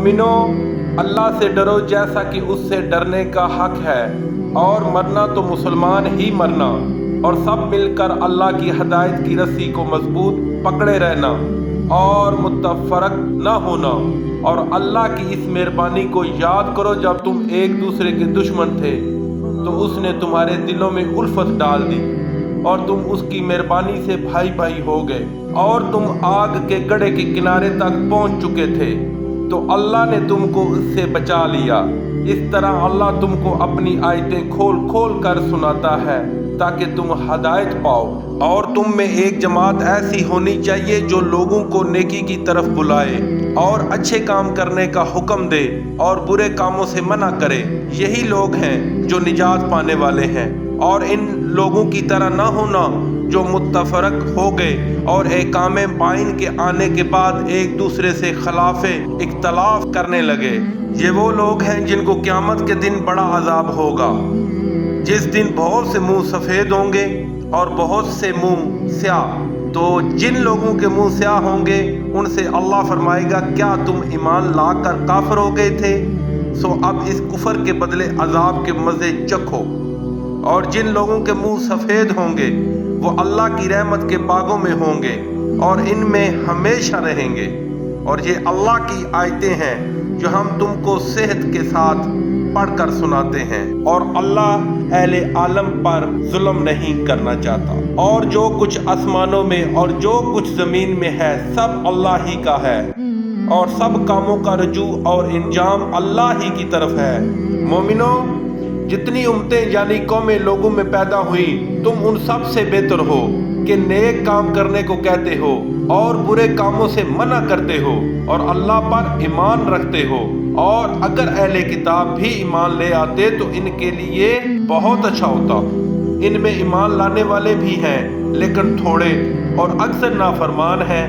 मोमिनो, अल्लाह से डरो जैसा कि उससे डरने का हक है, और मरना तो मुसलमान ही मरना, और सब मिलकर अल्लाह की हदायत की रस्सी को मजबूत पकड़े रहना और मुतफरक न होना। और अल्लाह की इस मेहरबानी को याद करो, जब तुम एक दूसरे के दुश्मन थे तो उसने तुम्हारे दिलों में उल्फत डाल दी और तुम उसकी मेहरबानी से भाई भाई हो गए, और तुम आग के गड्ढे के किनारे तक पहुंच चुके थे तो अल्लाह ने तुमको उससे बचा लिया। इस तरह अल्लाह तुमको अपनी आयतें खोल खोल कर सुनाता है ताकि तुम हदायत पाओ। और तुम में एक जमात ऐसी होनी चाहिए जो लोगों को नेकी की तरफ बुलाए और अच्छे काम करने का हुक्म दे और बुरे कामों से मना करे। यही लोग हैं जो निजात पाने वाले हैं। और इन लोगों की तरह न होना जो मुत्तफरक हो गए और एकामे बाइन के आने के बाद एक दूसरे से खिलाफ इख्तलाफ करने लगे। ये वो लोग हैं जिनको क़यामत के दिन बड़ा अजाब होगा, जिस दिन बहुत से मुंह सफ़ेद होंगे और बहुत से मुंह स्याह। तो जिन लोगों के मुंह स्याह होंगे उनसे अल्लाह फरमाएगा, क्या तुम ईमान लाकर काफिर हो गए थे? सो अब इस कुफर के बदले अजाब के मज़े चखो। और जिन लोगों के मुंह सफ़ेद होंगे वो अल्लाह की रहमत के बागों में होंगे और इनमें हमेशा रहेंगे। और ये अल्लाह की आयतें हैं जो हम तुमको सेहत के साथ पढ़कर सुनाते हैं। और अल्लाह अहले आलम पर जुल्म नहीं करना चाहता। और जो कुछ आसमानों में और जो कुछ ज़मीन में है सब अल्लाह ही का है, और सब कामों का रजू और इंजाम अल्लाह ही की तरफ है। मोमिनो, जितनी उम्मतें यानी कौमें लोगों में पैदा हुई, तुम उन सब से बेहतर हो कि नेक काम करने को कहते हो और बुरे कामों से मना करते हो और अल्लाह पर ईमान रखते हो। और अगर अहले किताब भी ईमान ले आते तो इनके लिए बहुत अच्छा होता। इनमें ईमान लाने वाले भी हैं लेकिन थोड़े, और अक्सर नाफरमान हैं।